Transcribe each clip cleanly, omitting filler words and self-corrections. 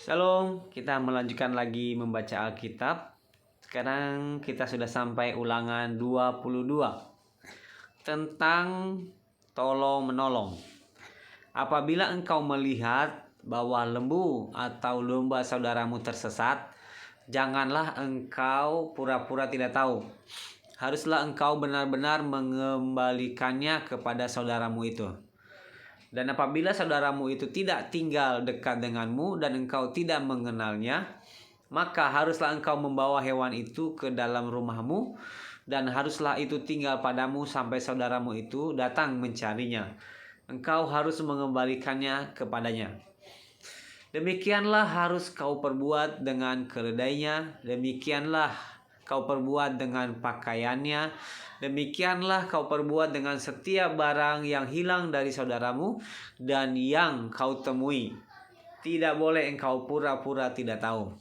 Shalom, kita melanjutkan lagi membaca Alkitab. Sekarang kita sudah sampai ulangan 22 tentang tolong menolong. Apabila engkau melihat bahwa lembu atau domba saudaramu tersesat, janganlah engkau pura-pura tidak tahu. Haruslah engkau benar-benar mengembalikannya kepada saudaramu itu. Dan apabila saudaramu itu tidak tinggal dekat denganmu dan engkau tidak mengenalnya, maka haruslah engkau membawa hewan itu ke dalam rumahmu, dan haruslah itu tinggal padamu sampai saudaramu itu datang mencarinya. Engkau harus mengembalikannya kepadanya. Demikianlah harus kau perbuat dengan keledainya, demikianlah kau perbuat dengan pakaiannya, demikianlah kau perbuat dengan setiap barang yang hilang dari saudaramu dan yang kau temui. Tidak boleh engkau pura-pura tidak tahu.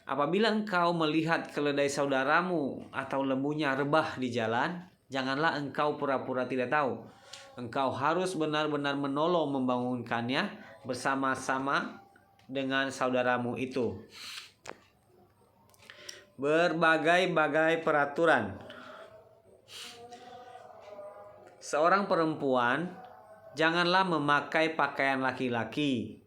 Apabila engkau melihat keledai saudaramu atau lembunya rebah di jalan, janganlah engkau pura-pura tidak tahu. Engkau harus benar-benar menolong membangunkannya bersama-sama dengan saudaramu itu. Berbagai-bagai peraturan. Seorang perempuan janganlah memakai pakaian laki-laki,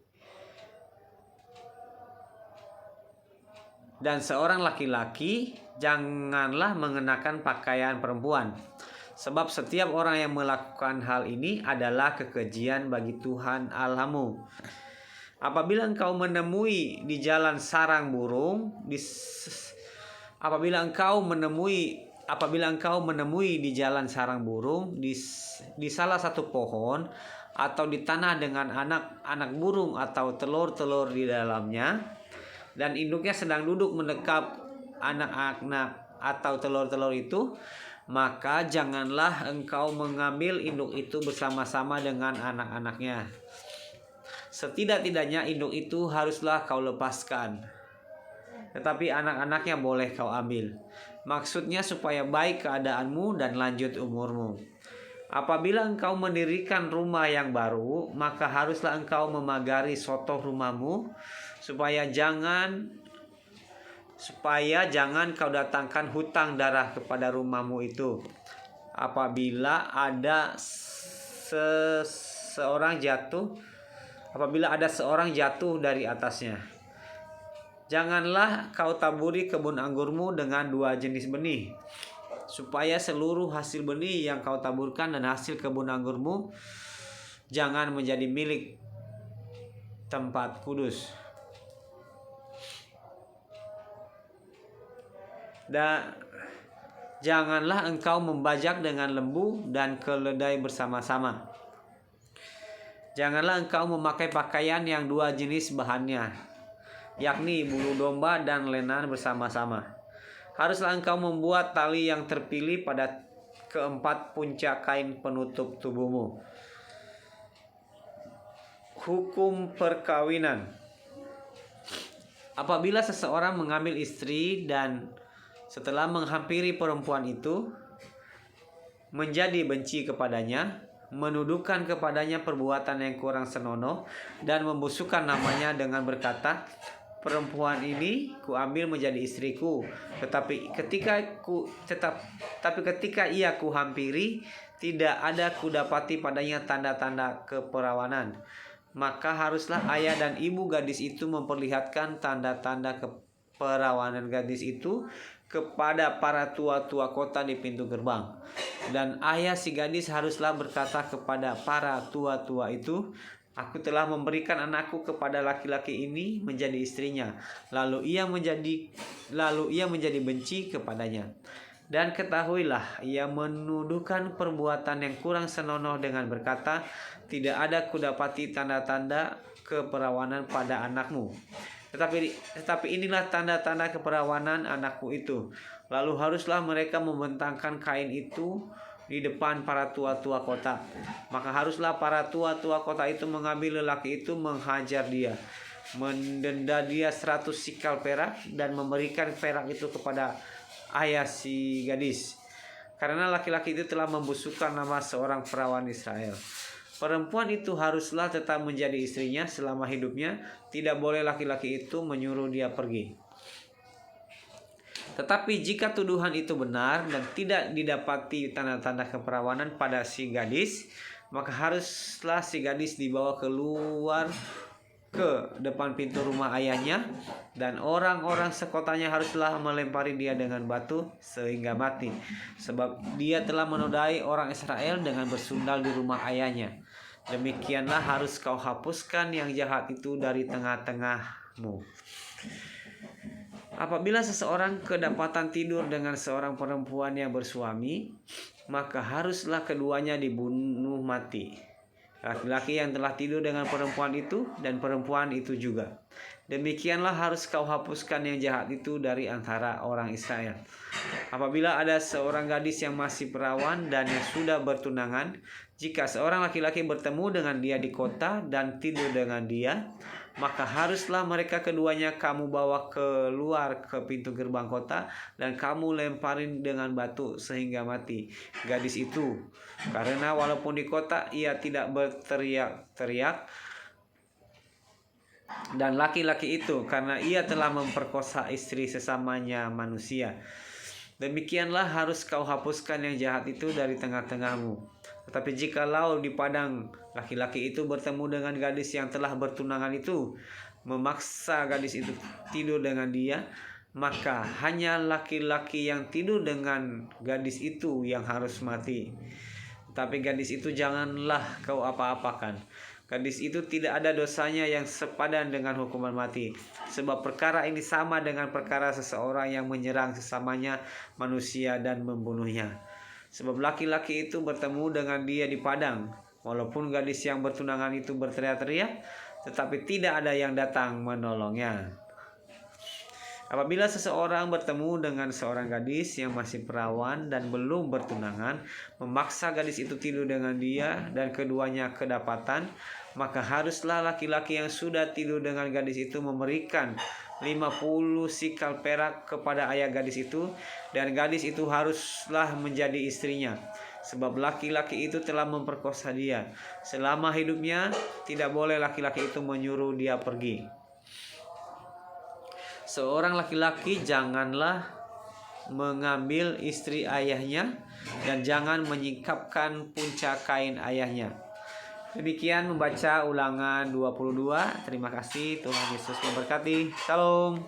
dan seorang laki-laki janganlah mengenakan pakaian perempuan. Sebab setiap orang yang melakukan hal ini adalah kekejian bagi Tuhan Allahmu. Apabila engkau menemui di jalan sarang burung, apabila engkau menemui di jalan sarang burung di salah satu pohon atau di tanah dengan anak-anak burung atau telur-telur di dalamnya, dan induknya sedang duduk mendekap anak-anak atau telur-telur itu, maka janganlah engkau mengambil induk itu bersama-sama dengan anak-anaknya. Setidak-tidaknya induk itu haruslah kau lepaskan, tetapi anak-anaknya boleh kau ambil. Maksudnya supaya baik keadaanmu dan lanjut umurmu. Apabila engkau mendirikan rumah yang baru, maka haruslah engkau memagari sotoh rumahmu, supaya jangan kau datangkan hutang darah kepada rumahmu itu. Apabila ada seorang jatuh dari atasnya, janganlah kau taburi kebun anggurmu dengan dua jenis benih, supaya seluruh hasil benih yang kau taburkan dan hasil kebun anggurmu jangan menjadi milik tempat kudus. Dan janganlah engkau membajak dengan lembu dan keledai bersama-sama. Janganlah engkau memakai pakaian yang dua jenis bahannya, yakni bulu domba dan lenan bersama-sama. Haruslah engkau membuat tali yang terpilih pada keempat puncak kain penutup tubuhmu. Hukum perkawinan. Apabila seseorang mengambil istri dan setelah menghampiri perempuan itu menjadi benci kepadanya, menuduhkan kepadanya perbuatan yang kurang senonoh, dan membusukkan namanya dengan berkata, perempuan ini kuambil menjadi istriku, tetapi ketika ia kuhampiri, tidak ada kudapati padanya tanda-tanda keperawanan, maka haruslah ayah dan ibu gadis itu memperlihatkan tanda-tanda keperawanan gadis itu kepada para tua-tua kota di pintu gerbang. Dan ayah si gadis haruslah berkata kepada para tua-tua itu, aku telah memberikan anakku kepada laki-laki ini menjadi istrinya. Lalu ia menjadi benci kepadanya. Dan ketahuilah, ia menuduhkan perbuatan yang kurang senonoh dengan berkata, tidak ada kudapati tanda-tanda keperawanan pada anakmu. Tetapi inilah tanda-tanda keperawanan anakku itu. Lalu haruslah mereka membentangkan kain itu di depan para tua-tua kota. Maka haruslah para tua-tua kota itu mengambil lelaki itu, menghajar dia, mendenda dia 100 sikal perak, dan memberikan perak itu kepada ayah si gadis, karena laki-laki itu telah membusukkan nama seorang perawan Israel. Perempuan itu haruslah tetap menjadi istrinya selama hidupnya. Tidak boleh laki-laki itu menyuruh dia pergi. Tetapi jika tuduhan itu benar dan tidak didapati tanda-tanda keperawanan pada si gadis, maka haruslah si gadis dibawa keluar ke depan pintu rumah ayahnya, dan orang-orang sekotanya haruslah melempari dia dengan batu sehingga mati, sebab dia telah menodai orang Israel dengan bersundal di rumah ayahnya. Demikianlah harus kau hapuskan yang jahat itu dari tengah-tengahmu. Apabila seseorang kedapatan tidur dengan seorang perempuan yang bersuami, maka haruslah keduanya dibunuh mati. Laki-laki yang telah tidur dengan perempuan itu dan perempuan itu juga. Demikianlah harus kau hapuskan yang jahat itu dari antara orang Israel. Apabila ada seorang gadis yang masih perawan dan yang sudah bertunangan, jika seorang laki-laki bertemu dengan dia di kota dan tidur dengan dia, maka haruslah mereka keduanya kamu bawa keluar ke pintu gerbang kota dan kamu lemparin dengan batu sehingga mati gadis itu. Karena walaupun di kota ia tidak berteriak-teriak, dan laki-laki itu karena ia telah memperkosa istri sesamanya manusia. Demikianlah harus kau hapuskan yang jahat itu dari tengah-tengahmu. Tetapi jikalau di padang laki-laki itu bertemu dengan gadis yang telah bertunangan itu, memaksa gadis itu tidur dengan dia, maka hanya laki-laki yang tidur dengan gadis itu yang harus mati. Tapi gadis itu janganlah kau apa-apakan. Gadis itu tidak ada dosanya yang sepadan dengan hukuman mati. Sebab perkara ini sama dengan perkara seseorang yang menyerang sesamanya manusia dan membunuhnya. Sebab laki-laki itu bertemu dengan dia di padang. Walaupun gadis yang bertunangan itu berteriak-teriak, tetapi tidak ada yang datang menolongnya. Apabila seseorang bertemu dengan seorang gadis yang masih perawan dan belum bertunangan, memaksa gadis itu tidur dengan dia dan keduanya kedapatan, maka haruslah laki-laki yang sudah tidur dengan gadis itu memberikan 50 sikal perak kepada ayah gadis itu, dan gadis itu haruslah menjadi istrinya. Sebab laki-laki itu telah memperkosa dia. Selama hidupnya tidak boleh laki-laki itu menyuruh dia pergi. Seorang laki-laki janganlah mengambil istri ayahnya dan jangan menyingkapkan puncak kain ayahnya. Demikian membaca Ulangan 22. Terima kasih, Tuhan Yesus memberkati. Shalom.